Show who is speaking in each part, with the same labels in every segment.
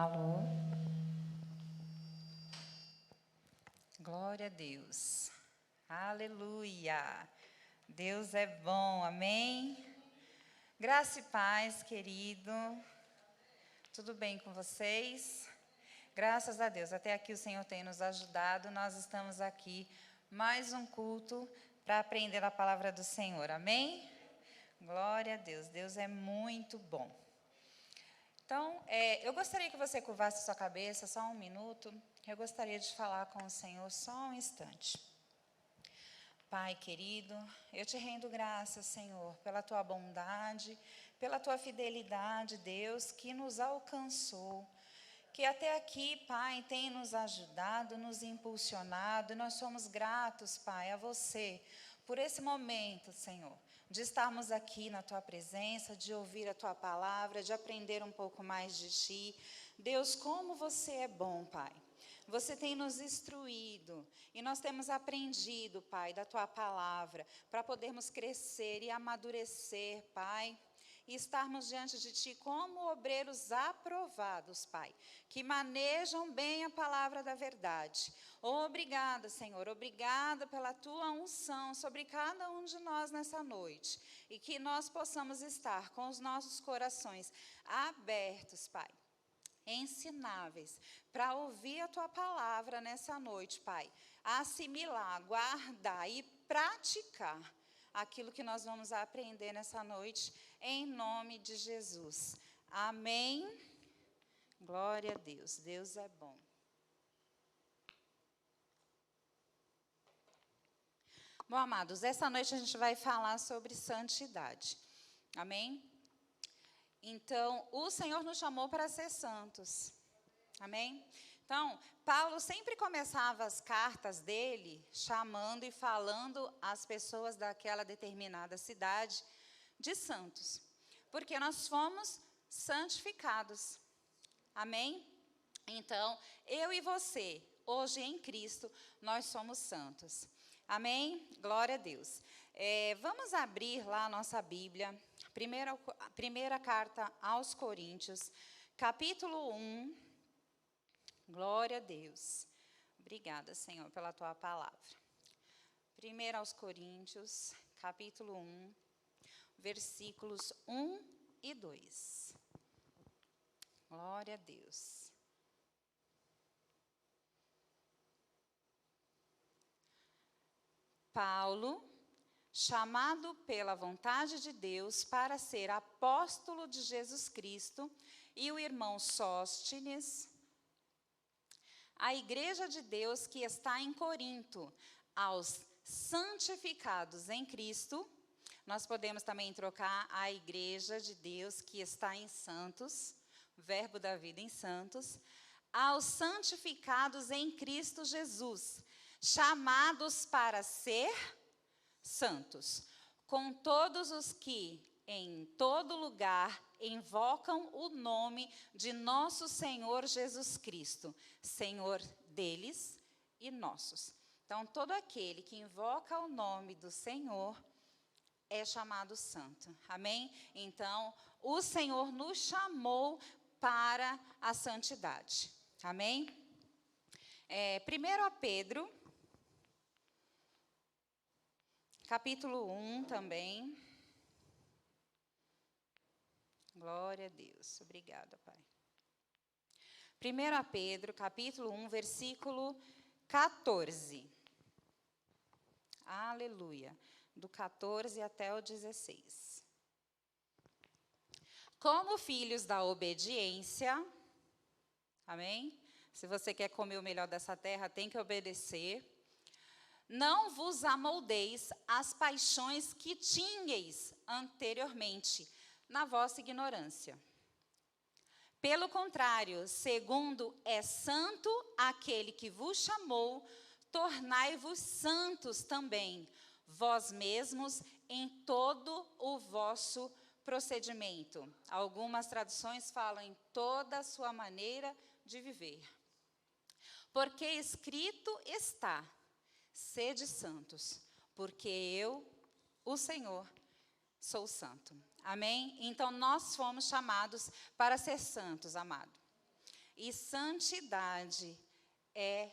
Speaker 1: Alô? Glória a Deus. Aleluia. Deus é bom, amém? Graça e paz, querido. Tudo bem com vocês? Graças a Deus, até aqui o Senhor tem nos ajudado. Nós estamos aqui, mais um culto para aprender a palavra do Senhor, amém? Glória a Deus, Deus é muito bom. Então, eu gostaria que você curvasse sua cabeça só um minuto. Eu gostaria de falar com o Senhor só um instante. Pai querido, eu te rendo graças, Senhor, pela tua bondade, pela tua fidelidade, Deus, que nos alcançou, que até aqui, Pai, tem nos ajudado, nos impulsionado, e nós somos gratos, Pai, a você, por esse momento, Senhor, de estarmos aqui na tua presença, de ouvir a tua palavra, de aprender um pouco mais de ti. Deus, como você é bom, Pai. Você tem nos instruído e nós temos aprendido, Pai, da tua palavra, para podermos crescer e amadurecer, Pai, e estarmos diante de ti como obreiros aprovados, Pai, que manejam bem a palavra da verdade. Obrigada, Senhor, obrigada pela tua unção sobre cada um de nós nessa noite, e que nós possamos estar com os nossos corações abertos, Pai, ensináveis, para ouvir a tua palavra nessa noite, Pai, assimilar, guardar e praticar aquilo que nós vamos aprender nessa noite, em nome de Jesus. Amém? Glória a Deus, Deus é bom. Bom, amados, essa noite a gente vai falar sobre santidade. Amém? Então, o Senhor nos chamou para ser santos. Amém? Então, Paulo sempre começava as cartas dele chamando e falando às pessoas daquela determinada cidade de santos. Porque nós fomos santificados. Amém? Então, eu e você, hoje em Cristo, nós somos santos. Amém? Glória a Deus. Vamos abrir lá a nossa Bíblia. Primeira carta aos Coríntios, capítulo 1. Glória a Deus. Obrigada, Senhor, pela tua palavra. 1 aos Coríntios, capítulo 1, versículos 1 e 2. Glória a Deus. Paulo, chamado pela vontade de Deus para ser apóstolo de Jesus Cristo, e o irmão Sóstenes, a igreja de Deus que está em Corinto, aos santificados em Cristo. Nós podemos também trocar a igreja de Deus que está em Santos, verbo da vida em Santos, aos santificados em Cristo Jesus, chamados para ser santos, com todos os que em todo lugar invocam o nome de nosso Senhor Jesus Cristo, Senhor deles e nossos. Então, todo aquele que invoca o nome do Senhor é chamado santo. Amém? Então, o Senhor nos chamou para a santidade. Amém? 1 Pedro, capítulo 1 também. Glória a Deus. Obrigada, Pai. 1 Pedro, capítulo 1, versículo 14. Aleluia. Do 14 até o 16. Como filhos da obediência, amém? Se você quer comer o melhor dessa terra, tem que obedecer. Não vos amoldeis às paixões que tinhais anteriormente, na vossa ignorância. Pelo contrário, segundo é santo aquele que vos chamou, tornai-vos santos também, vós mesmos, em todo o vosso procedimento. Algumas traduções falam em toda a sua maneira de viver. Porque escrito está: sede santos, porque eu, o Senhor, sou santo. Amém? Então, nós fomos chamados para ser santos, amado. E santidade é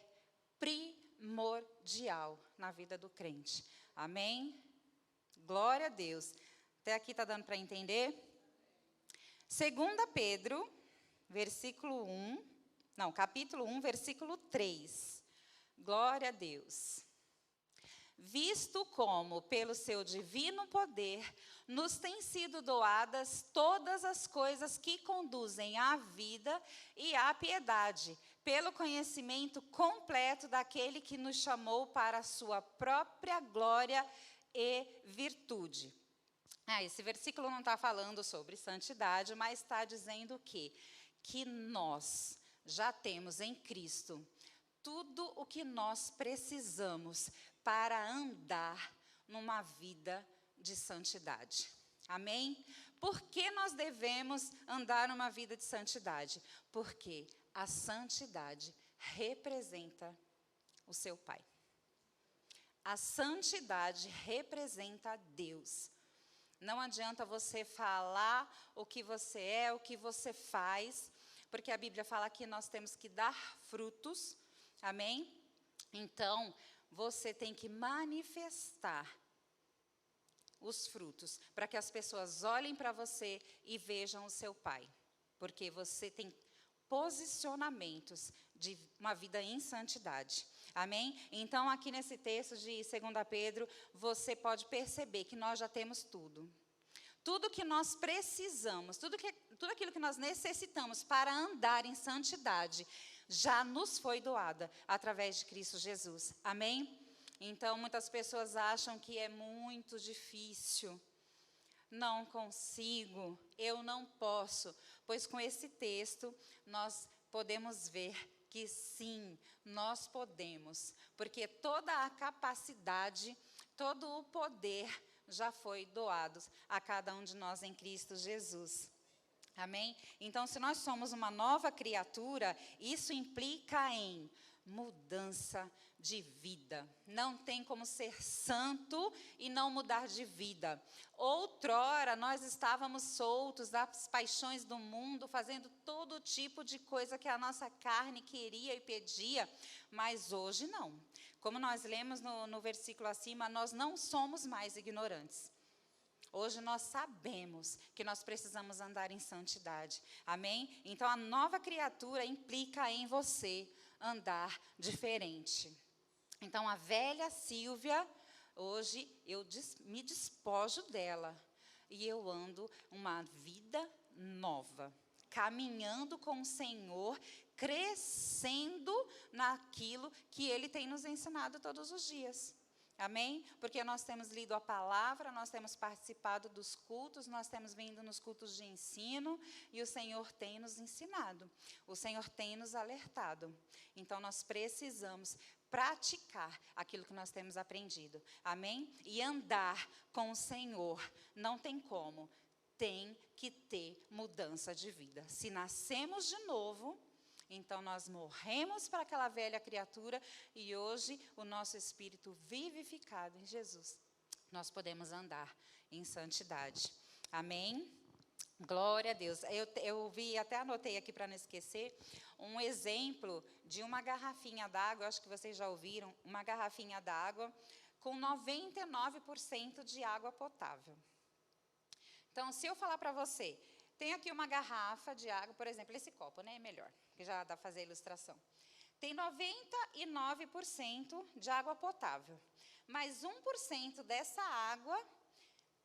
Speaker 1: primordial na vida do crente. Amém? Glória a Deus. Até aqui está dando para entender? 2 Pedro, capítulo 1, versículo 3. Glória a Deus. Visto como, pelo seu divino poder, nos têm sido doadas todas as coisas que conduzem à vida e à piedade, pelo conhecimento completo daquele que nos chamou para a sua própria glória e virtude. Esse versículo não está falando sobre santidade, mas está dizendo o quê? Que nós já temos em Cristo tudo o que nós precisamos para andar numa vida de santidade. Amém? Por que nós devemos andar numa vida de santidade? Porque a santidade representa o seu Pai. A santidade representa Deus. Não adianta você falar o que você é, o que você faz, porque a Bíblia fala que nós temos que dar frutos. Amém? Então, você tem que manifestar os frutos, para que as pessoas olhem para você e vejam o seu Pai. Porque você tem posicionamentos de uma vida em santidade. Amém? Então, aqui nesse texto de 2 Pedro, você pode perceber que nós já temos tudo. Tudo que nós precisamos, tudo aquilo que nós necessitamos para andar em santidade, já nos foi doada através de Cristo Jesus. Amém? Então, muitas pessoas acham que é muito difícil. Não consigo, eu não posso. Pois com esse texto, nós podemos ver que sim, nós podemos. Porque toda a capacidade, todo o poder já foi doado a cada um de nós em Cristo Jesus. Amém? Então, se nós somos uma nova criatura, isso implica em mudança de vida. Não tem como ser santo e não mudar de vida. Outrora, nós estávamos soltos das paixões do mundo, fazendo todo tipo de coisa que a nossa carne queria e pedia, mas hoje não. Como nós lemos no versículo acima, nós não somos mais ignorantes. Hoje nós sabemos que nós precisamos andar em santidade. Amém? Então, a nova criatura implica em você andar diferente. Então, a velha Sílvia, hoje eu me despojo dela e eu ando uma vida nova, caminhando com o Senhor, crescendo naquilo que Ele tem nos ensinado todos os dias. Amém? Porque nós temos lido a palavra, nós temos participado dos cultos, nós temos vindo nos cultos de ensino e o Senhor tem nos ensinado, o Senhor tem nos alertado. Então, nós precisamos praticar aquilo que nós temos aprendido. Amém? E andar com o Senhor, não tem como, tem que ter mudança de vida. Se nascemos de novo, então, nós morremos para aquela velha criatura e hoje o nosso espírito vivificado em Jesus, nós podemos andar em santidade. Amém? Glória a Deus. Eu vi, até anotei aqui para não esquecer, um exemplo de uma garrafinha d'água, acho que vocês já ouviram, uma garrafinha d'água com 99% de água potável. Então, se eu falar para você, tem aqui uma garrafa de água, por exemplo, esse copo, né, é melhor, que já dá para fazer a ilustração. Tem 99% de água potável, mas 1% dessa água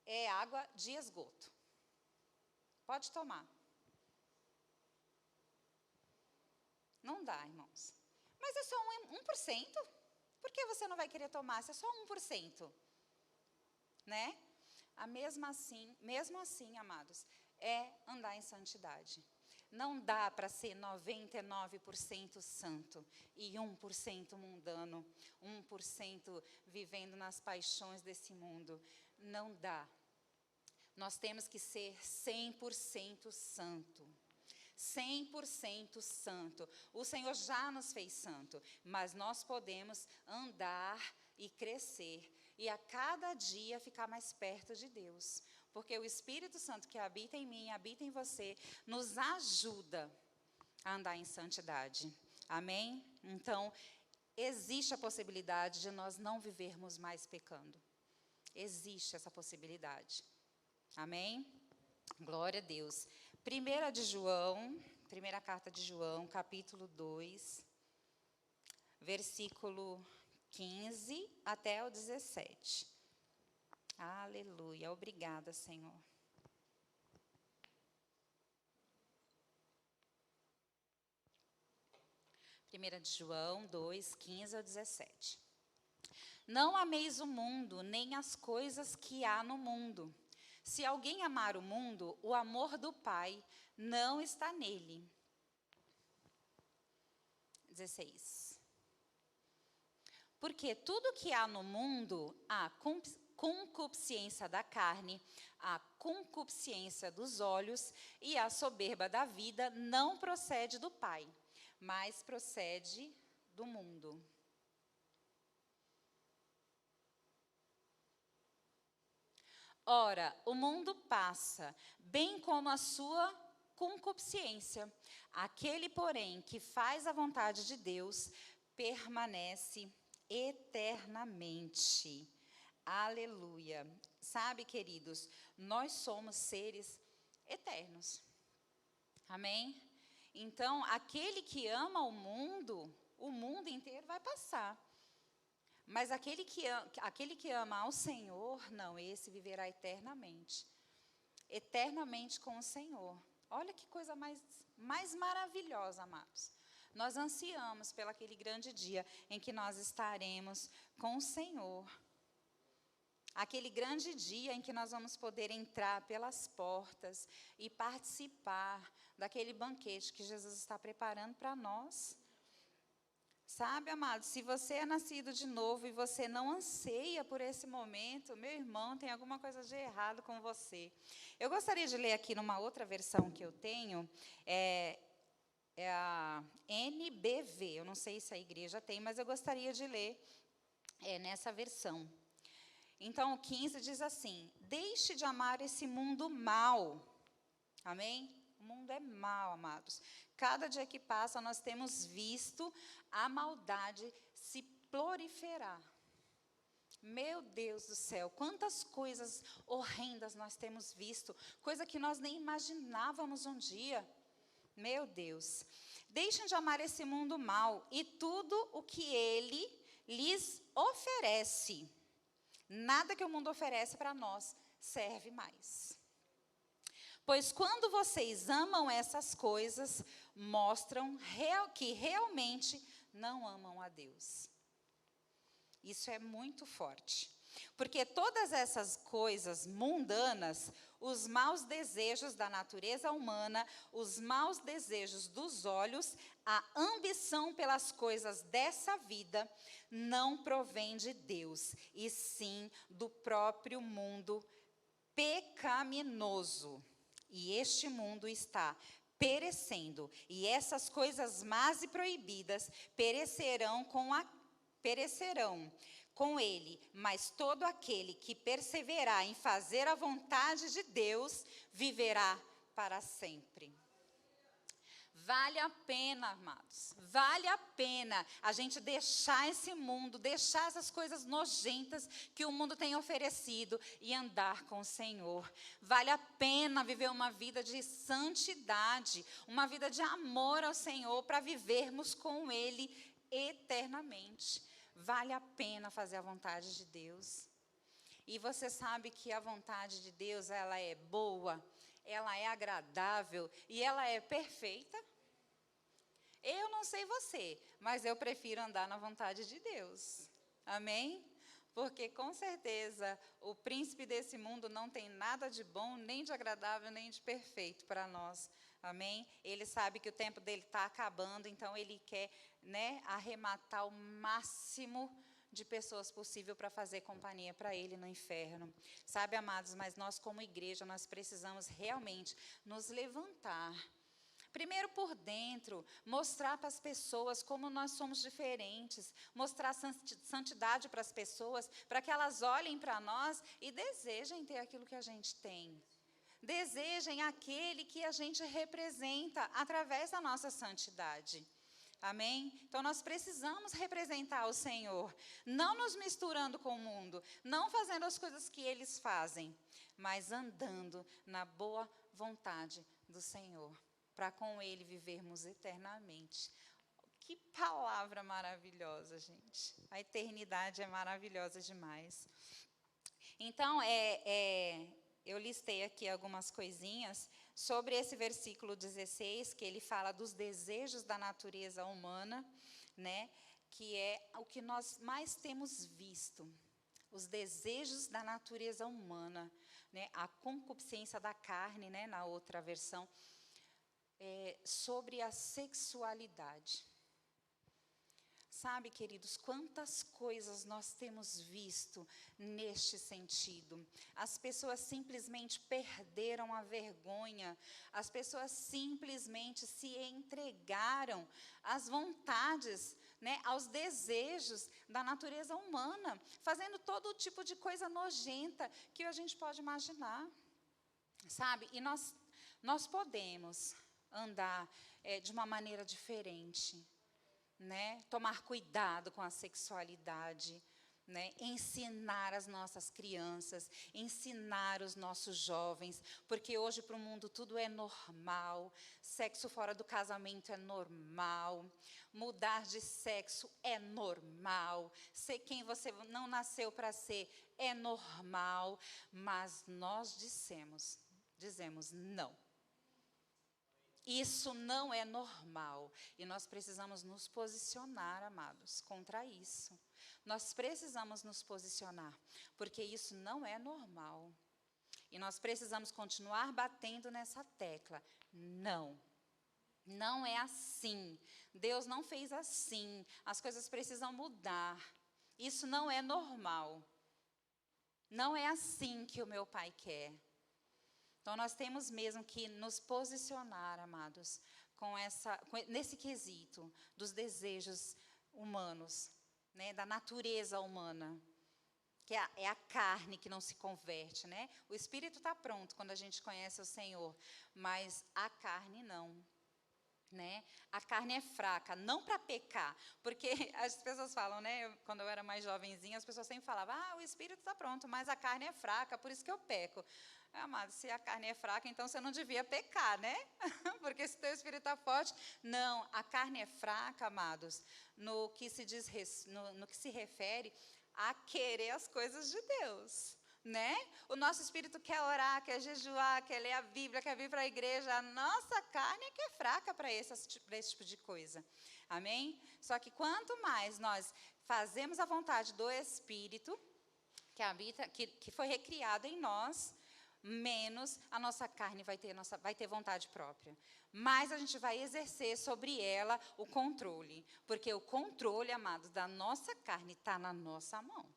Speaker 1: é água de esgoto. Pode tomar. Não dá, irmãos. Mas é só 1%? Por que você não vai querer tomar se é só 1%? Né? Mesmo assim, amados, é andar em santidade. Não dá para ser 99% santo e 1% mundano, 1% vivendo nas paixões desse mundo. Não dá. Nós temos que ser 100% santo. 100% santo. O Senhor já nos fez santo, mas nós podemos andar e crescer e a cada dia ficar mais perto de Deus. Porque o Espírito Santo que habita em mim, habita em você, nos ajuda a andar em santidade. Amém? Então, existe a possibilidade de nós não vivermos mais pecando. Existe essa possibilidade. Amém? Glória a Deus. Primeira carta de João, capítulo 2, versículo 15 até o 17. Aleluia. Obrigada, Senhor. Primeira de João 2, 15 ao 17. Não ameis o mundo, nem as coisas que há no mundo. Se alguém amar o mundo, o amor do Pai não está nele. 16. Porque tudo que há no mundo, a concupiscência da carne, a concupiscência dos olhos e a soberba da vida, não procede do Pai, mas procede do mundo. Ora, o mundo passa, bem como a sua concupiscência. Aquele, porém, que faz a vontade de Deus, permanece eternamente. Aleluia. Sabe, queridos, nós somos seres eternos. Amém? Então, aquele que ama o mundo inteiro vai passar. Mas aquele que ama ao Senhor, não, esse viverá eternamente. Eternamente com o Senhor. Olha que coisa mais maravilhosa, amados. Nós ansiamos pelo aquele grande dia em que nós estaremos com o Senhor. Aquele grande dia em que nós vamos poder entrar pelas portas e participar daquele banquete que Jesus está preparando para nós. Sabe, amado, se você é nascido de novo e você não anseia por esse momento, meu irmão, tem alguma coisa de errado com você. Eu gostaria de ler aqui numa outra versão que eu tenho, é a NBV, eu não sei se a igreja tem, mas eu gostaria de ler nessa versão. Então, o 15 diz assim: deixe de amar esse mundo mau. Amém? O mundo é mau, amados. Cada dia que passa, nós temos visto a maldade se proliferar. Meu Deus do céu, quantas coisas horrendas nós temos visto, coisa que nós nem imaginávamos um dia. Meu Deus. Deixem de amar esse mundo mau e tudo o que ele lhes oferece. Nada que o mundo oferece para nós serve mais. Pois quando vocês amam essas coisas, mostram que realmente não amam a Deus. Isso é muito forte. Porque todas essas coisas mundanas, os maus desejos da natureza humana, os maus desejos dos olhos, a ambição pelas coisas dessa vida, não provém de Deus, e sim do próprio mundo pecaminoso. E este mundo está perecendo, e essas coisas más e proibidas perecerão com ele, mas todo aquele que perseverar em fazer a vontade de Deus, viverá para sempre. Vale a pena, amados, vale a pena a gente deixar esse mundo, deixar essas coisas nojentas que o mundo tem oferecido e andar com o Senhor. Vale a pena viver uma vida de santidade, uma vida de amor ao Senhor, para vivermos com Ele eternamente. Vale a pena fazer a vontade de Deus. E você sabe que a vontade de Deus, ela é boa, ela é agradável e ela é perfeita. Eu não sei você, mas eu prefiro andar na vontade de Deus. Amém? Porque com certeza o príncipe desse mundo não tem nada de bom, nem de agradável, nem de perfeito para nós. Amém? Ele sabe que o tempo dele está acabando, então ele quer, arrematar o máximo de pessoas possível para fazer companhia para ele no inferno. Sabe, amados, mas nós como igreja, nós precisamos realmente nos levantar. Primeiro por dentro, mostrar para as pessoas como nós somos diferentes, mostrar santidade para as pessoas, para que elas olhem para nós e desejem ter aquilo que a gente tem. desejem aquele que a gente representa através da nossa santidade. Amém? Então, nós precisamos representar o Senhor, não nos misturando com o mundo, não fazendo as coisas que eles fazem, mas andando na boa vontade do Senhor, para com Ele vivermos eternamente. Que palavra maravilhosa, gente. A eternidade é maravilhosa demais. Então, eu listei aqui algumas coisinhas sobre esse versículo 16, que ele fala dos desejos da natureza humana, né? Que é o que nós mais temos visto. Os desejos da natureza humana, né? A concupiscência da carne, né? Na outra versão, sobre a sexualidade. Sabe, queridos, quantas coisas nós temos visto neste sentido. As pessoas simplesmente perderam a vergonha, as pessoas simplesmente se entregaram às vontades, né, aos desejos da natureza humana, fazendo todo tipo de coisa nojenta que a gente pode imaginar. Sabe, e nós podemos andar de uma maneira diferente. Né? Tomar cuidado com a sexualidade, né? Ensinar as nossas crianças, ensinar os nossos jovens, porque hoje para o mundo tudo é normal, sexo fora do casamento é normal, mudar de sexo é normal, ser quem você não nasceu para ser é normal, mas nós dizemos não. Isso não é normal e nós precisamos nos posicionar, amados, contra isso. Nós precisamos nos posicionar, porque isso não é normal. E nós precisamos continuar batendo nessa tecla. Não, não é assim. Deus não fez assim. As coisas precisam mudar. Isso não é normal. Não é assim que o meu Pai quer. Então, nós temos mesmo que nos posicionar, amados, nesse quesito dos desejos humanos, né, da natureza humana, que é a carne que não se converte. Né? O espírito está pronto quando a gente conhece o Senhor, mas a carne não. Né? A carne é fraca, não para pecar, porque as pessoas falam, né? Quando eu era mais jovenzinha, as pessoas sempre falavam, o espírito está pronto, mas a carne é fraca, por isso que eu peco. Amado, se a carne é fraca, então você não devia pecar, né? Porque se o teu espírito está forte. Não, a carne é fraca, amados, no que se refere a querer as coisas de Deus. Né? O nosso espírito quer orar, quer jejuar, quer ler a Bíblia, quer vir para a igreja. A nossa carne é que é fraca para esse tipo de coisa. Amém? Só que quanto mais nós fazemos a vontade do Espírito, que habita, que foi recriado em nós, menos a nossa carne vai ter vontade própria. Mais a gente vai exercer sobre ela o controle. Porque o controle, amados, da nossa carne está na nossa mão.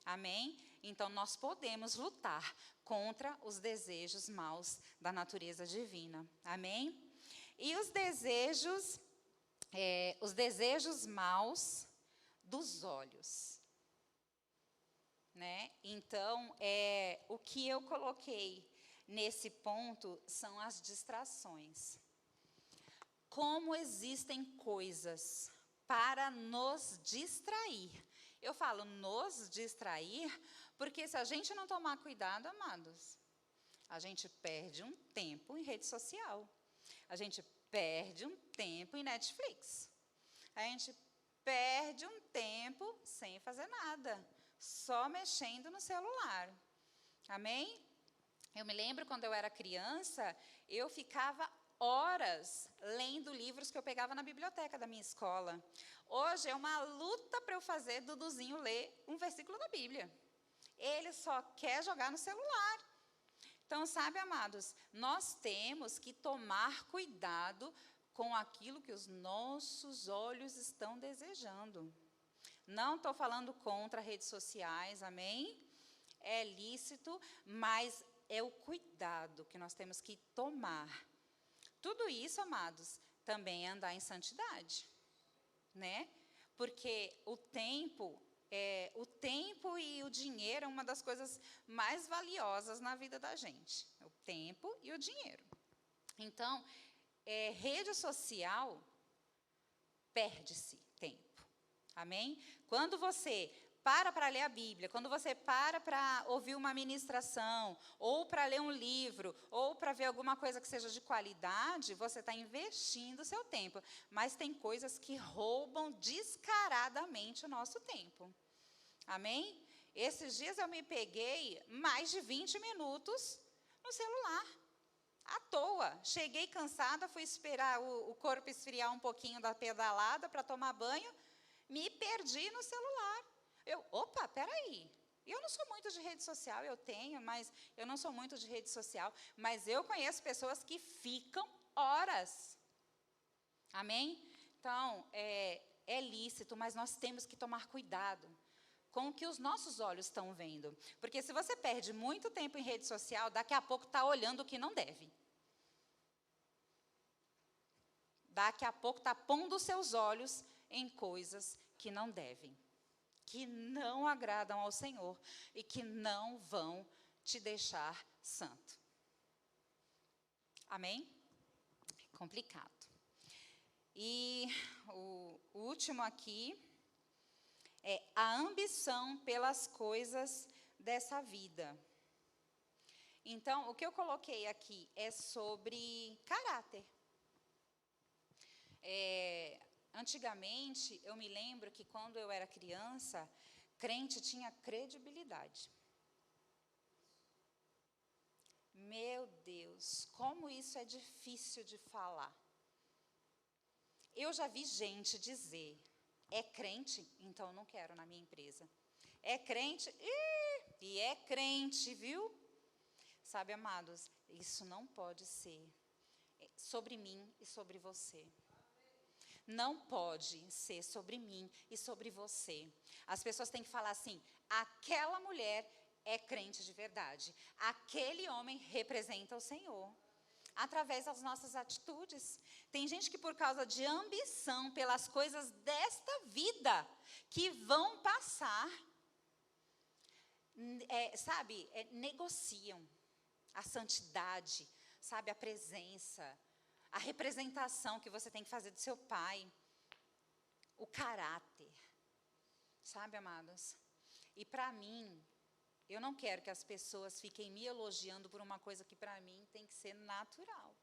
Speaker 1: Amém? Então, nós podemos lutar contra os desejos maus da natureza divina. Amém? E os desejos maus dos olhos. Né? Então, o que eu coloquei nesse ponto são as distrações. Como existem coisas para nos distrair. Eu falo nos distrair, porque se a gente não tomar cuidado, amados, a gente perde um tempo em rede social. A gente perde um tempo em Netflix. A gente perde um tempo sem fazer nada, só mexendo no celular. Amém? Eu me lembro quando eu era criança, eu ficava horas lendo livros que eu pegava na biblioteca da minha escola. Hoje é uma luta para eu fazer Duduzinho ler um versículo da Bíblia. Ele só quer jogar no celular. Então, sabe, amados, nós temos que tomar cuidado com aquilo que os nossos olhos estão desejando. Não estou falando contra redes sociais, amém? É lícito, mas é o cuidado que nós temos que tomar. Tudo isso, amados, também é andar em santidade, né? Porque o tempo o tempo e o dinheiro é uma das coisas mais valiosas na vida da gente. O tempo e o dinheiro. Então, rede social, perde-se tempo. Amém? Quando você para ler a Bíblia, quando você para ouvir uma ministração, ou para ler um livro, ou para ver alguma coisa que seja de qualidade, você está investindo o seu tempo. Mas tem coisas que roubam descaradamente o nosso tempo. Amém? Esses dias eu me peguei mais de 20 minutos no celular, à toa. Cheguei cansada, fui esperar o corpo esfriar um pouquinho da pedalada para tomar banho, me perdi no celular. Opa, peraí, eu não sou muito de rede social, eu tenho, mas eu não sou muito de rede social, mas eu conheço pessoas que ficam horas. Amém? Então, é lícito, mas nós temos que tomar cuidado com o que os nossos olhos estão vendo. Porque se você perde muito tempo em rede social, daqui a pouco está olhando o que não deve. Daqui a pouco está pondo os seus olhos em coisas que não devem, que não agradam ao Senhor e que não vão te deixar santo. Amém? Complicado. E o último aqui é a ambição pelas coisas dessa vida. Então, o que eu coloquei aqui é sobre caráter. Antigamente, eu me lembro que quando eu era criança, crente tinha credibilidade. Meu Deus, como isso é difícil de falar. Eu já vi gente dizer, é crente, então eu não quero na minha empresa. É crente, e é crente, viu? Sabe, amados, isso não pode ser sobre mim e sobre você. Não pode ser sobre mim e sobre você. As pessoas têm que falar assim, aquela mulher é crente de verdade. Aquele homem representa o Senhor. Através das nossas atitudes. Tem gente que por causa de ambição pelas coisas desta vida, que vão passar, negociam a santidade, sabe, a presença, a representação que você tem que fazer do seu pai, o caráter, sabe, amados? E para mim, eu não quero que as pessoas fiquem me elogiando por uma coisa que para mim tem que ser natural.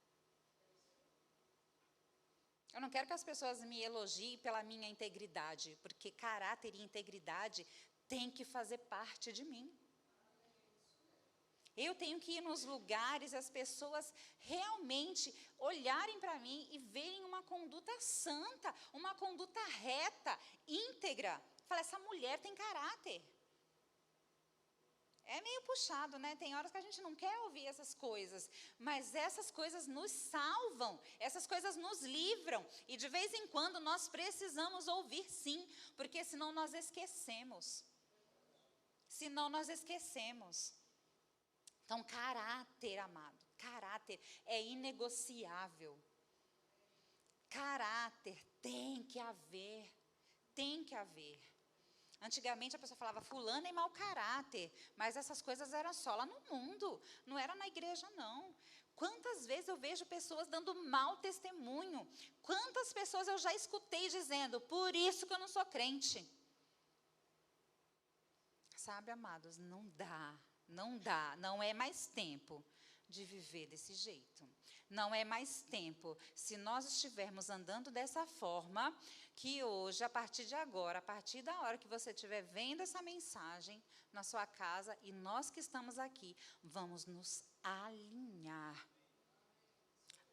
Speaker 1: Eu não quero que as pessoas me elogiem pela minha integridade, porque caráter e integridade tem que fazer parte de mim. Eu tenho que ir nos lugares, as pessoas realmente olharem para mim e verem uma conduta santa, uma conduta reta, íntegra. Falar, essa mulher tem caráter. É meio puxado, né? Tem horas que a gente não quer ouvir essas coisas, mas essas coisas nos salvam, essas coisas nos livram. E de vez em quando nós precisamos ouvir sim, porque senão nós esquecemos. Senão nós esquecemos. Então, caráter, amado, caráter é inegociável. Caráter tem que haver, tem que haver. Antigamente a pessoa falava, fulano é mau caráter, mas essas coisas eram só lá no mundo, não era na igreja não. Quantas vezes eu vejo pessoas dando mau testemunho, quantas pessoas eu já escutei dizendo, por isso que eu não sou crente. Sabe, amados, não dá, não é mais tempo de viver desse jeito. Não é mais tempo, se nós estivermos andando dessa forma, que hoje, a partir de agora, a partir da hora que você estiver vendo essa mensagem na sua casa, e nós que estamos aqui, vamos nos alinhar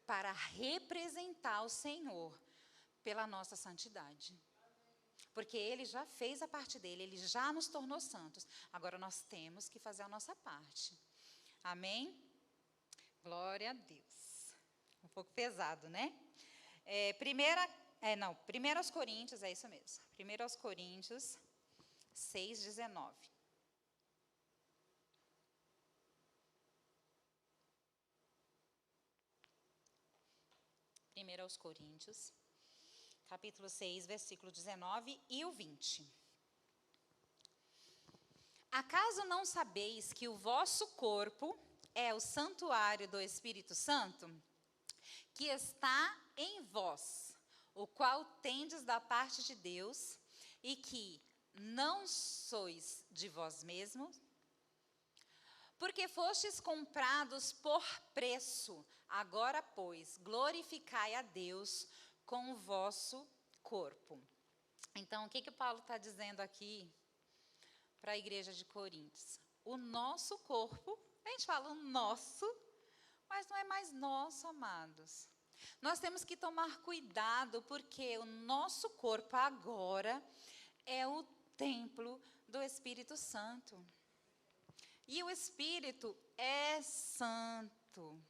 Speaker 1: para representar o Senhor pela nossa santidade. Porque Ele já fez a parte dele, Ele já nos tornou santos. Agora nós temos que fazer a nossa parte. Amém? Glória a Deus. Um pouco pesado, né? 1 aos Coríntios, é isso mesmo. 1 aos Coríntios 6:19. 1 aos Coríntios, capítulo 6, versículo 19 e o 20. Acaso não sabeis que o vosso corpo é o santuário do Espírito Santo, que está em vós, o qual tendes da parte de Deus, e que não sois de vós mesmos? Porque fostes comprados por preço, agora, pois, glorificai a Deus com o vosso corpo. Então, o que Paulo está dizendo aqui para a igreja de Coríntios? O nosso corpo, a gente fala o nosso, mas não é mais nosso, amados. Nós temos que tomar cuidado, porque o nosso corpo agora é o templo do Espírito Santo. E o Espírito é santo.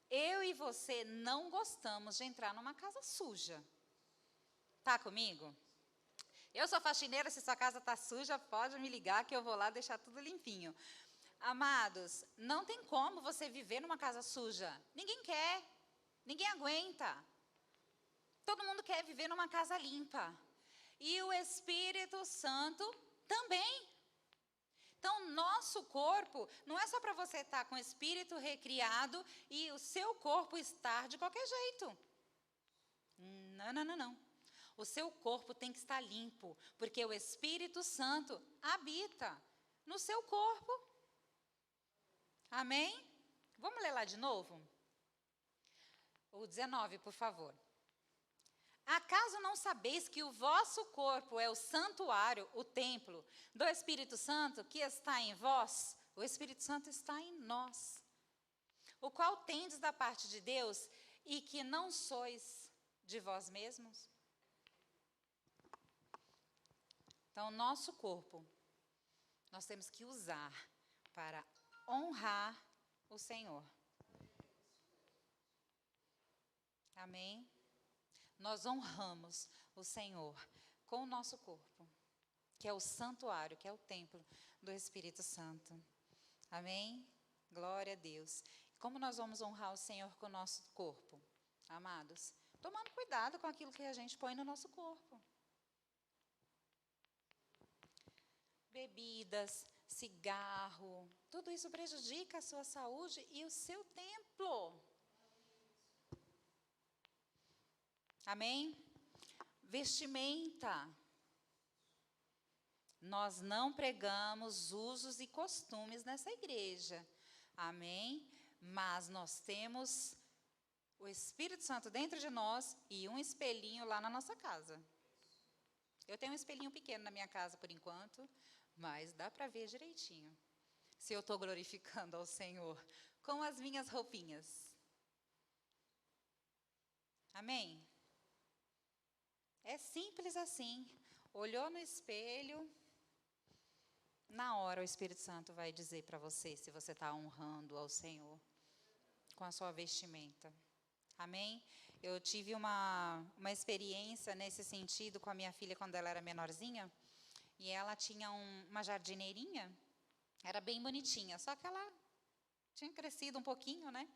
Speaker 1: Eu e você não gostamos de entrar numa casa suja. Tá comigo? Eu sou faxineira, se sua casa está suja, pode me ligar que eu vou lá deixar tudo limpinho. Amados, não tem como você viver numa casa suja. Ninguém quer, ninguém aguenta. Todo mundo quer viver numa casa limpa. E o Espírito Santo também. Então, nosso corpo não é só para você estar com o espírito recriado e o seu corpo estar de qualquer jeito. Não. O seu corpo tem que estar limpo, porque o Espírito Santo habita no seu corpo. Amém? Vamos ler lá de novo? O 19, por favor. Acaso não sabeis que o vosso corpo é o santuário, o templo do Espírito Santo que está em vós? O Espírito Santo está em nós, o qual tendes da parte de Deus e que não sois de vós mesmos? Então, o nosso corpo, nós temos que usar para honrar o Senhor. Amém? Nós honramos o Senhor com o nosso corpo, que é o santuário, que é o templo do Espírito Santo. Amém? Glória a Deus. Como nós vamos honrar o Senhor com o nosso corpo, amados? Tomando cuidado com aquilo que a gente põe no nosso corpo. Bebidas, cigarro, tudo isso prejudica a sua saúde e o seu templo. Amém? Vestimenta. Nós não pregamos usos e costumes nessa igreja. Amém? Mas nós temos o Espírito Santo dentro de nós e um espelhinho lá na nossa casa. Eu tenho um espelhinho pequeno na minha casa por enquanto, mas dá para ver direitinho se eu estou glorificando ao Senhor com as minhas roupinhas. Amém? É simples assim. Olhou no espelho, na hora o Espírito Santo vai dizer para você se você está honrando ao Senhor com a sua vestimenta. Amém? Eu tive uma experiência nesse sentido com a minha filha quando ela era menorzinha. E ela tinha uma jardineirinha, era bem bonitinha, só que ela tinha crescido um pouquinho, né?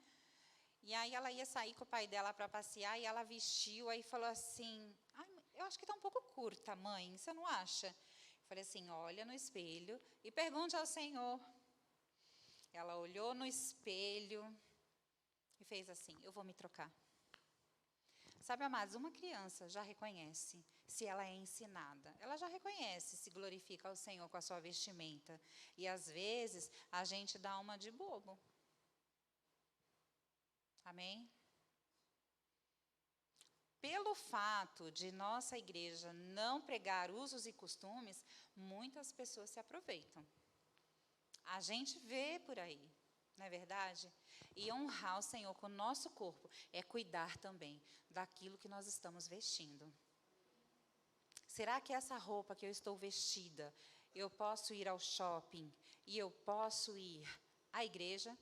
Speaker 1: E aí ela ia sair com o pai dela para passear e ela vestiu, aí falou assim, eu acho que está um pouco curta, mãe, você não acha? Eu falei assim, olha no espelho e pergunte ao Senhor. Ela olhou no espelho e fez assim, eu vou me trocar. Sabe, amados, uma criança já reconhece se ela é ensinada. Ela já reconhece se glorifica ao Senhor com a sua vestimenta. E, às vezes, a gente dá uma de bobo. Amém? Pelo fato de nossa igreja não pregar usos e costumes, muitas pessoas se aproveitam. A gente vê por aí. Não é verdade? E honrar o Senhor com o nosso corpo é cuidar também daquilo que nós estamos vestindo. Será que essa roupa que eu estou vestida, eu posso ir ao shopping e eu posso ir à igreja?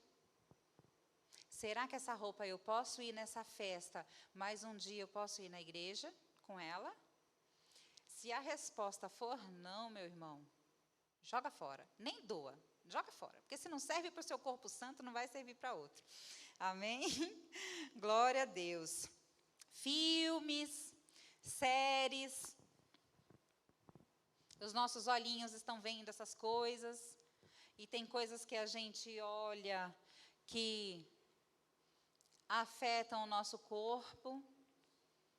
Speaker 1: Será que essa roupa eu posso ir nessa festa, mas um dia eu posso ir na igreja com ela? Se a resposta for não, meu irmão, joga fora, nem doa. Joga fora, porque se não serve para o seu corpo santo, não vai servir para outro. Amém? Glória a Deus. Filmes, séries. Os nossos olhinhos estão vendo essas coisas. E tem coisas que a gente olha que afetam o nosso corpo,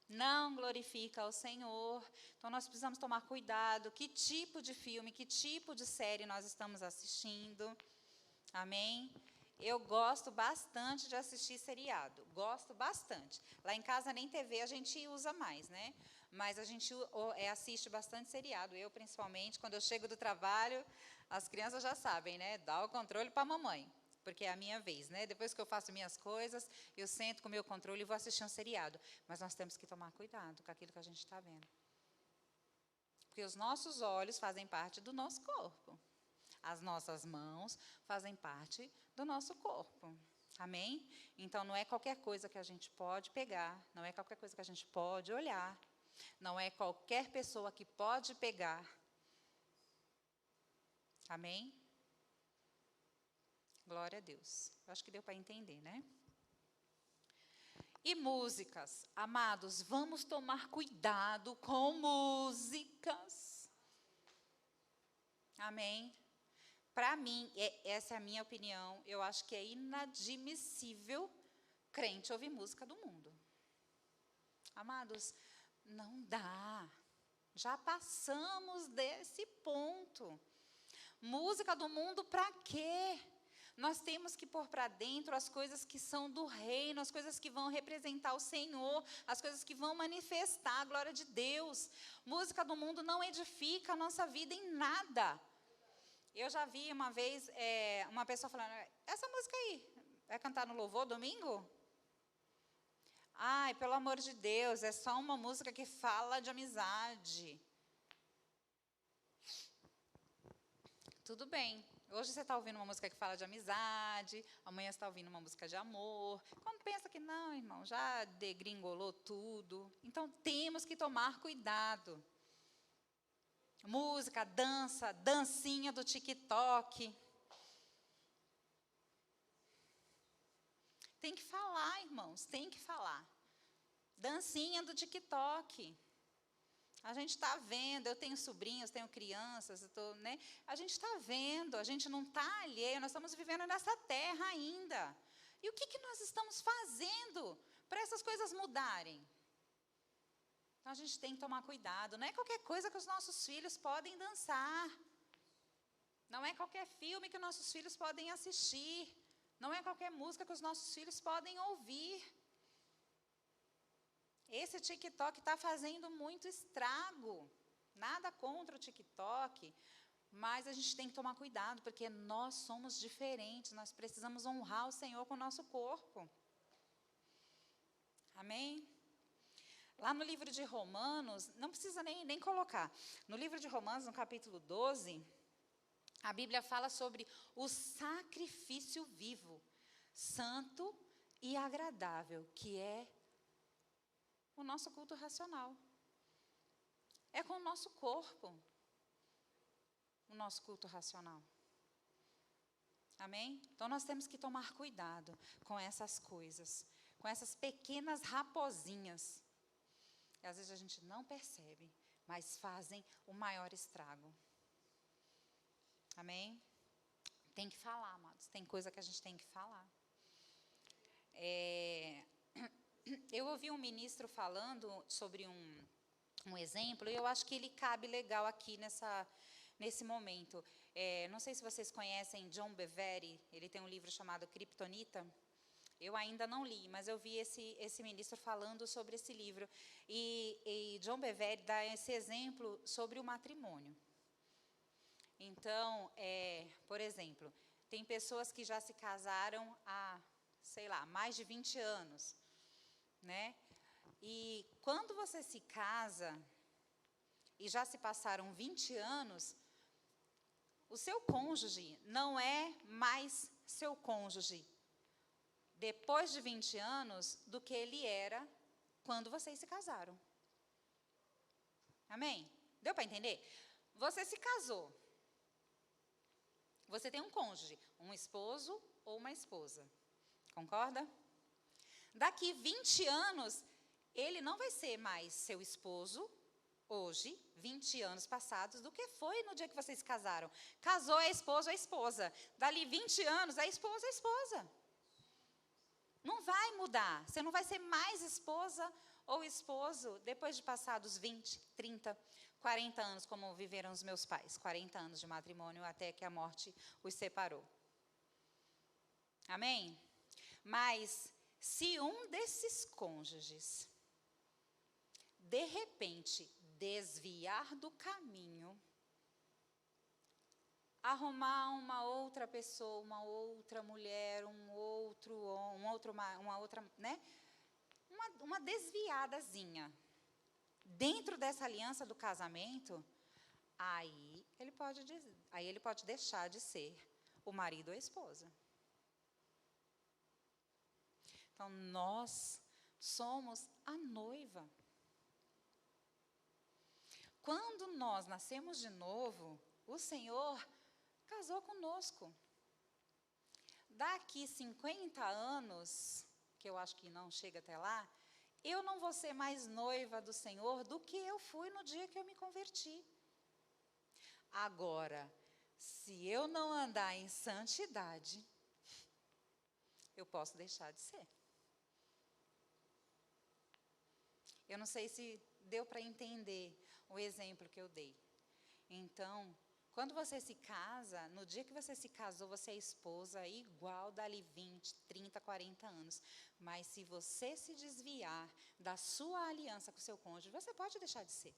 Speaker 1: não glorifica ao Senhor. Então, nós precisamos tomar cuidado. Que tipo de filme, que tipo de série nós estamos assistindo. Amém? Eu gosto bastante de assistir seriado. Gosto bastante. Lá em casa, nem TV a gente usa mais, né? Mas a gente assiste bastante seriado. Eu, principalmente, quando eu chego do trabalho, as crianças já sabem, né? Dá o controle para a mamãe. Porque é a minha vez, né? Depois que eu faço minhas coisas, eu sento com o meu controle e vou assistir um seriado. Mas nós temos que tomar cuidado com aquilo que a gente está vendo. Porque os nossos olhos fazem parte do nosso corpo. As nossas mãos fazem parte do nosso corpo. Amém? Então, não é qualquer coisa que a gente pode pegar, não é qualquer coisa que a gente pode olhar, não é qualquer pessoa que pode pegar. Amém? Glória a Deus. Eu acho que deu para entender, né? E músicas. Amados, vamos tomar cuidado com músicas. Amém? Para mim, essa é a minha opinião, eu acho que é inadmissível crente ouvir música do mundo. Amados, não dá. Já passamos desse ponto. Música do mundo para quê? Nós temos que pôr para dentro as coisas que são do reino, as coisas que vão representar o Senhor, as coisas que vão manifestar a glória de Deus. Música do mundo não edifica a nossa vida em nada. Eu já vi uma vez uma pessoa falando, essa música aí, vai cantar no louvor domingo? Ai, pelo amor de Deus, é só uma música que fala de amizade. Tudo bem, hoje você está ouvindo uma música que fala de amizade, amanhã você está ouvindo uma música de amor. Quando pensa que não, irmão, já degringolou tudo. Então, temos que tomar cuidado. Música, dança, dancinha do TikTok. Tem que falar, irmãos, tem que falar. Dancinha do TikTok. A gente está vendo, eu tenho sobrinhos, tenho crianças, né? A gente está vendo, a gente não está alheio, nós estamos vivendo nessa terra ainda. E o que nós estamos fazendo para essas coisas mudarem? Então, a gente tem que tomar cuidado. Não é qualquer coisa que os nossos filhos podem dançar. Não é qualquer filme que nossos filhos podem assistir. Não é qualquer música que os nossos filhos podem ouvir. Esse TikTok está fazendo muito estrago. Nada contra o TikTok, mas a gente tem que tomar cuidado, porque nós somos diferentes. Nós precisamos honrar o Senhor com o nosso corpo. Amém? Lá no livro de Romanos, não precisa nem colocar. No livro de Romanos, no capítulo 12, a Bíblia fala sobre o sacrifício vivo, santo e agradável, que é o nosso culto racional. É com o nosso corpo, o nosso culto racional. Amém? Então, nós temos que tomar cuidado com essas coisas, com essas pequenas raposinhas. E às vezes a gente não percebe, mas fazem o maior estrago. Amém? Tem que falar, amados. Tem coisa que a gente tem que falar. Eu ouvi um ministro falando sobre um exemplo, e eu acho que ele cabe legal aqui nesse momento. Não sei se vocês conhecem John Bevere, ele tem um livro chamado Kryptonita. Eu ainda não li, mas eu vi esse ministro falando sobre esse livro. E John Bevere dá esse exemplo sobre o matrimônio. Então, por exemplo, tem pessoas que já se casaram há, sei lá, mais de 20 anos, né? E quando você se casa, e já se passaram 20 anos, o seu cônjuge não é mais seu cônjuge depois de 20 anos do que ele era quando vocês se casaram. Amém? Deu para entender? Você se casou. Você tem um cônjuge, um esposo ou uma esposa. Concorda? Daqui 20 anos, ele não vai ser mais seu esposo hoje, 20 anos passados, do que foi no dia que vocês se casaram. Casou a esposa. Dali 20 anos, a esposa é a esposa. Não vai mudar. Você não vai ser mais esposa ou esposo depois de passados 20, 30, 40 anos, como viveram os meus pais. 40 anos de matrimônio até que a morte os separou. Amém? Mas se um desses cônjuges, de repente, desviar do caminho, arrumar uma outra pessoa, uma outra mulher, uma outra, né? Uma desviadazinha dentro dessa aliança do casamento, aí ele pode deixar de ser o marido ou a esposa. Então, nós somos a noiva. Quando nós nascemos de novo, o Senhor casou conosco. Daqui 50 anos, que eu acho que não chega até lá, eu não vou ser mais noiva do Senhor do que eu fui no dia que eu me converti. Agora, se eu não andar em santidade, eu posso deixar de ser. Eu não sei se deu para entender o exemplo que eu dei. Então, quando você se casa, no dia que você se casou, você é esposa igual dali 20, 30, 40 anos. Mas se você se desviar da sua aliança com o seu cônjuge, você pode deixar de ser.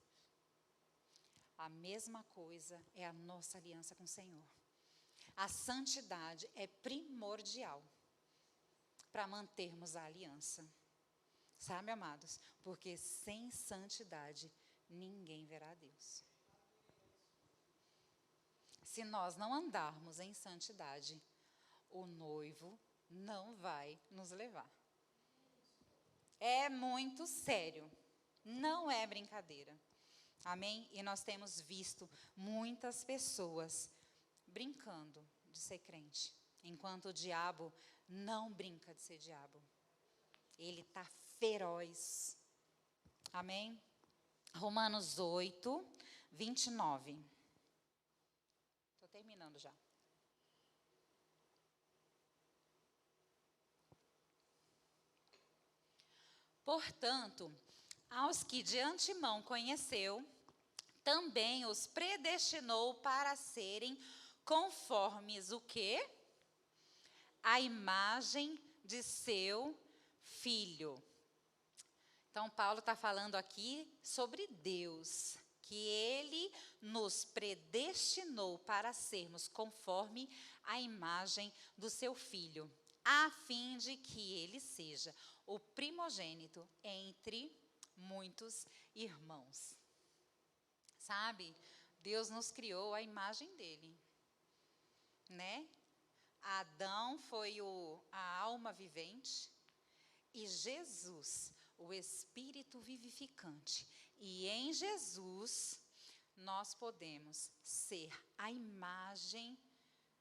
Speaker 1: A mesma coisa é a nossa aliança com o Senhor. A santidade é primordial para mantermos a aliança. Sabe, amados? Porque sem santidade, ninguém verá a Deus. Se nós não andarmos em santidade, o noivo não vai nos levar. É muito sério. Não é brincadeira. Amém? E nós temos visto muitas pessoas brincando de ser crente, enquanto o diabo não brinca de ser diabo. Ele está feroz. Amém? Romanos 8, 29. Estou terminando já. Portanto, aos que de antemão conheceu, também os predestinou para serem conformes o quê? A imagem de seu Filho. Então, Paulo está falando aqui sobre Deus, que Ele nos predestinou para sermos conforme a imagem do seu Filho, a fim de que Ele seja o primogênito entre muitos irmãos. Sabe, Deus nos criou a imagem dEle, né? Adão foi a alma vivente e Jesus, o Espírito vivificante. E em Jesus, nós podemos ser a imagem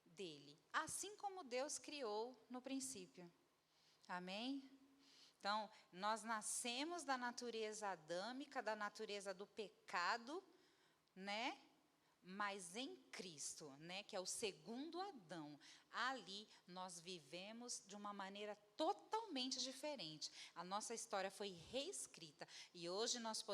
Speaker 1: dEle, assim como Deus criou no princípio. Amém? Então, nós nascemos da natureza adâmica, da natureza do pecado, né? Mas em Cristo, né, que é o segundo Adão, ali nós vivemos de uma maneira totalmente diferente. A nossa história foi reescrita e hoje nós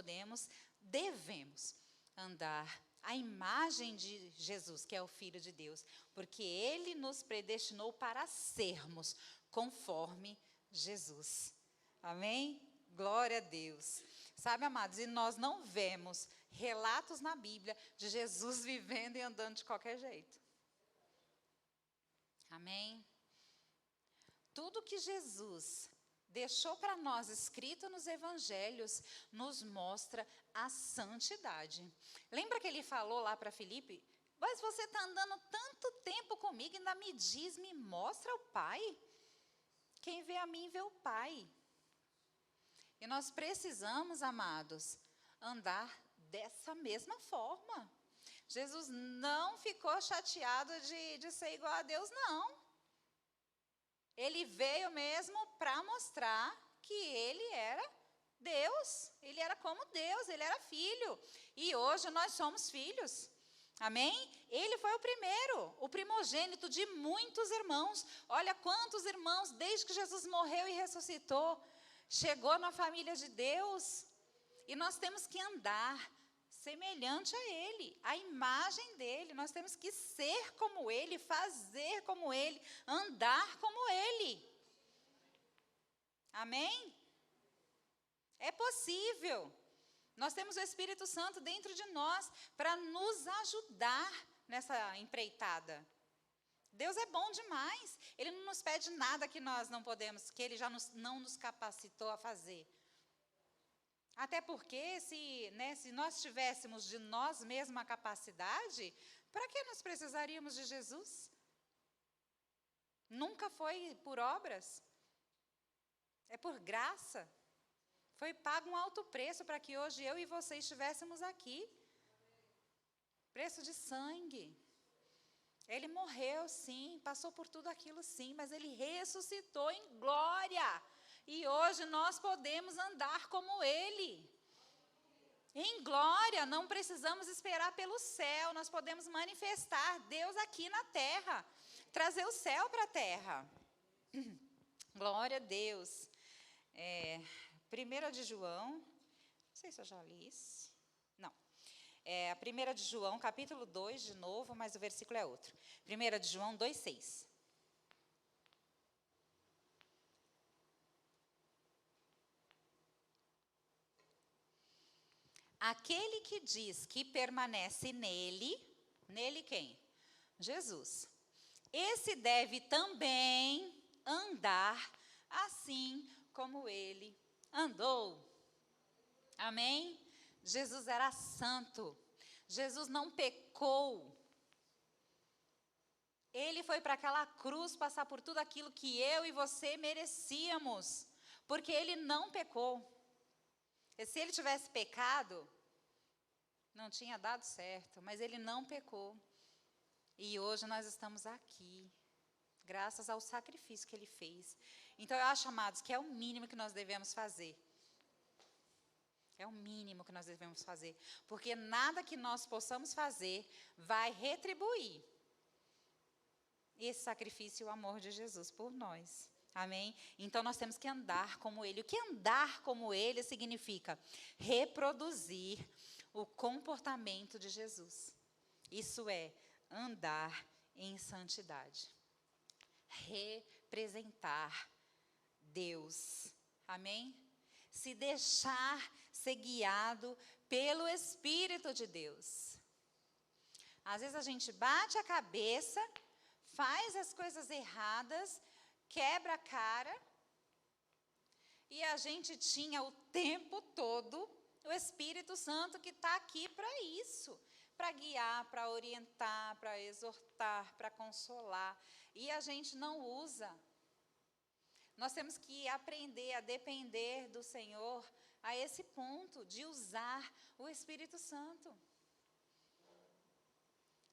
Speaker 1: devemos andar à imagem de Jesus, que é o Filho de Deus, porque Ele nos predestinou para sermos conforme Jesus. Amém? Glória a Deus. Sabe, amados, e nós não vemos relatos na Bíblia de Jesus vivendo e andando de qualquer jeito. Amém? Tudo que Jesus deixou para nós escrito nos evangelhos nos mostra a santidade. Lembra que ele falou lá para Filipe? Mas você está andando tanto tempo comigo e ainda me diz, me mostra o Pai? Quem vê a mim vê o Pai. E nós precisamos, amados, andar dessa mesma forma. Jesus não ficou chateado de ser igual a Deus, não. Ele veio mesmo para mostrar que ele era Deus, ele era como Deus, ele era filho. E hoje nós somos filhos. Amém? Ele foi o primeiro, o primogênito de muitos irmãos. Olha quantos irmãos, desde que Jesus morreu e ressuscitou, chegou na família de Deus. E nós temos que andar semelhante a Ele, a imagem dEle. Nós temos que ser como Ele, fazer como Ele, andar como Ele. Amém? É possível. Nós temos o Espírito Santo dentro de nós para nos ajudar nessa empreitada. Deus é bom demais. Ele não nos pede nada que nós não podemos, que Ele já não nos capacitou a fazer. Até porque, se nós tivéssemos de nós mesmos a capacidade, para que nós precisaríamos de Jesus? Nunca foi por obras. É por graça. Foi pago um alto preço para que hoje eu e você estivéssemos aqui. Preço de sangue. Ele morreu, sim, passou por tudo aquilo, sim, mas Ele ressuscitou em glória. E hoje nós podemos andar como Ele. Em glória, não precisamos esperar pelo céu, nós podemos manifestar Deus aqui na terra. Trazer o céu para a terra. Glória a Deus. 1 de João, não sei se eu já li isso, não, a 1 de João, capítulo 2, de novo, mas o versículo é outro, 1 de João 2,6. Aquele que diz que permanece nele quem? Jesus. Esse deve também andar assim como ele andou. Amém? Jesus era santo. Jesus não pecou. Ele foi para aquela cruz passar por tudo aquilo que eu e você merecíamos. Porque ele não pecou. E se ele tivesse pecado, não tinha dado certo. Mas ele não pecou. E hoje nós estamos aqui. Graças ao sacrifício que Ele fez. Então, eu acho, amados, que é o mínimo que nós devemos fazer. É o mínimo que nós devemos fazer. Porque nada que nós possamos fazer vai retribuir esse sacrifício e o amor de Jesus por nós. Amém? Então, nós temos que andar como Ele. O que andar como Ele significa? Reproduzir o comportamento de Jesus. Isso é andar em santidade. Representar Deus. Amém? Se deixar ser guiado pelo Espírito de Deus. Às vezes a gente bate a cabeça, faz as coisas erradas, quebra a cara, e a gente tinha o tempo todo o Espírito Santo que está aqui para isso. Para guiar, para orientar, para exortar, para consolar. E a gente não usa. Nós temos que aprender a depender do Senhor a esse ponto de usar o Espírito Santo.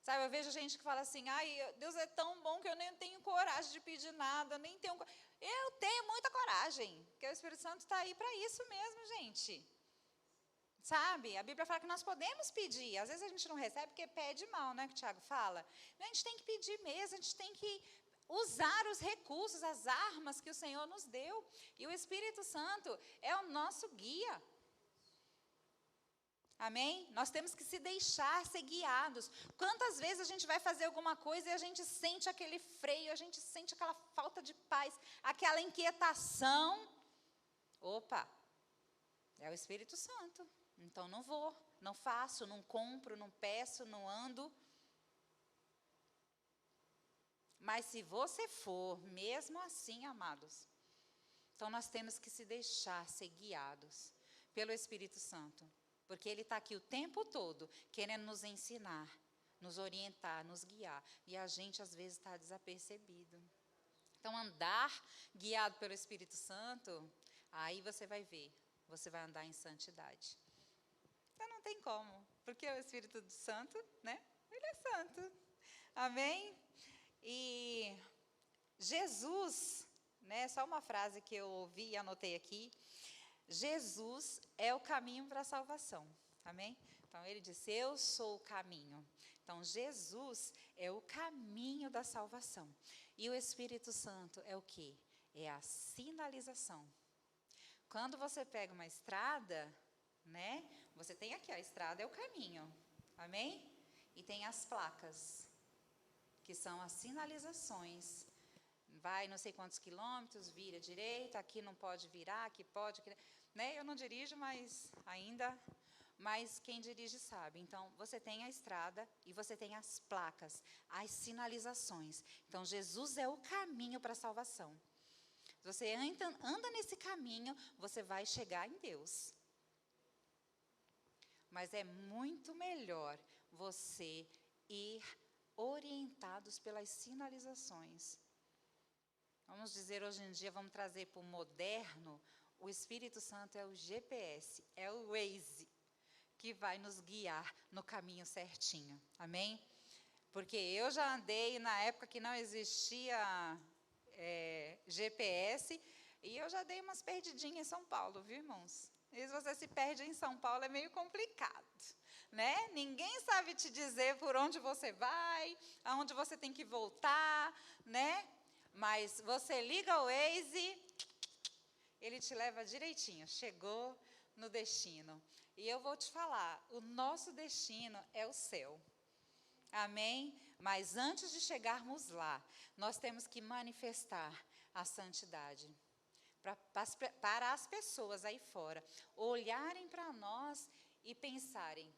Speaker 1: Sabe, eu vejo gente que fala assim, ai, Deus é tão bom que eu nem tenho coragem de pedir nada, nem tenho... Eu tenho muita coragem, porque o Espírito Santo está aí para isso mesmo, gente. Sabe, a Bíblia fala que nós podemos pedir, às vezes a gente não recebe porque pede mal, né, que o Tiago fala. Mas a gente tem que pedir mesmo, a gente tem que usar os recursos, as armas que o Senhor nos deu. E o Espírito Santo é o nosso guia. Amém? Nós temos que se deixar ser guiados. Quantas vezes a gente vai fazer alguma coisa e a gente sente aquele freio, a gente sente aquela falta de paz, aquela inquietação. Opa, é o Espírito Santo. Então, não vou, não faço, não compro, não peço, não ando. Mas se você for, mesmo assim, amados, então nós temos que se deixar ser guiados pelo Espírito Santo. Porque Ele está aqui o tempo todo, querendo nos ensinar, nos orientar, nos guiar. E a gente, às vezes, está desapercebido. Então, andar guiado pelo Espírito Santo, aí você vai ver, você vai andar em santidade. Então não tem como, porque o Espírito Santo, né? Ele é santo. Amém? E Jesus, né? Só uma frase que eu ouvi e anotei aqui. Jesus é o caminho para a salvação. Amém? Então, ele disse, eu sou o caminho. Então, Jesus é o caminho da salvação. E o Espírito Santo é o quê? É a sinalização. Quando você pega uma estrada, né? Você tem aqui, a estrada é o caminho. Amém? E tem as placas, que são as sinalizações. Vai não sei quantos quilômetros, vira direita, aqui não pode virar, aqui pode, né? Eu não dirijo, mas quem dirige sabe. Então, você tem a estrada e você tem as placas, as sinalizações. Então, Jesus é o caminho para a salvação. Se você anda nesse caminho, você vai chegar em Deus. Mas é muito melhor você ir orientados pelas sinalizações. Vamos dizer, hoje em dia, vamos trazer para o moderno, o Espírito Santo é o GPS, é o Waze, que vai nos guiar no caminho certinho. Amém? Porque eu já andei na época que não existia GPS, e eu já dei umas perdidinhas em São Paulo, viu, irmãos? E se você se perde em São Paulo, é meio complicado, né? Ninguém sabe te dizer por onde você vai, aonde você tem que voltar, né? Mas você liga o Waze, ele te leva direitinho, chegou no destino. E eu vou te falar, o nosso destino é o céu. Amém? Mas antes de chegarmos lá, nós temos que manifestar a santidade. Para as pessoas aí fora olharem para nós e pensarem,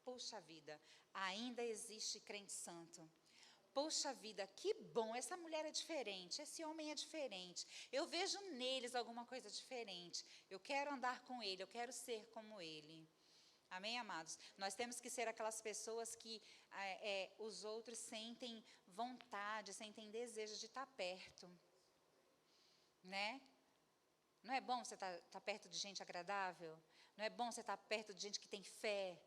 Speaker 1: puxa vida, ainda existe crente santo. Poxa vida, que bom, essa mulher é diferente, esse homem é diferente. Eu vejo neles alguma coisa diferente. Eu quero andar com ele, eu quero ser como ele. Amém, amados? Nós temos que ser aquelas pessoas que os outros sentem vontade, sentem desejo de estar perto. Né? Não é bom você estar perto de gente agradável? Não é bom você estar perto de gente que tem fé?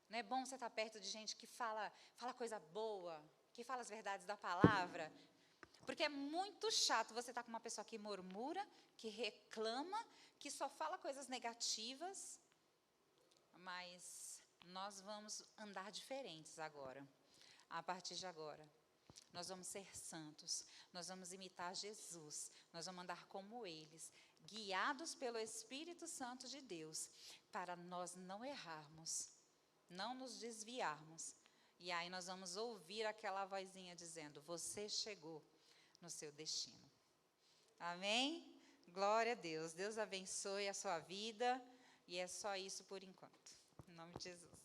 Speaker 1: Não é bom você estar perto de gente que fala coisa boa, que fala as verdades da palavra? Porque é muito chato você estar com uma pessoa que murmura, que reclama, que só fala coisas negativas. Mas nós vamos andar diferentes agora, a partir de agora. Nós vamos ser santos, nós vamos imitar Jesus, nós vamos andar como eles, guiados pelo Espírito Santo de Deus, para nós não errarmos, não nos desviarmos. E aí nós vamos ouvir aquela vozinha dizendo, você chegou no seu destino. Amém? Glória a Deus. Deus abençoe a sua vida. E é só isso por enquanto. Em nome de Jesus.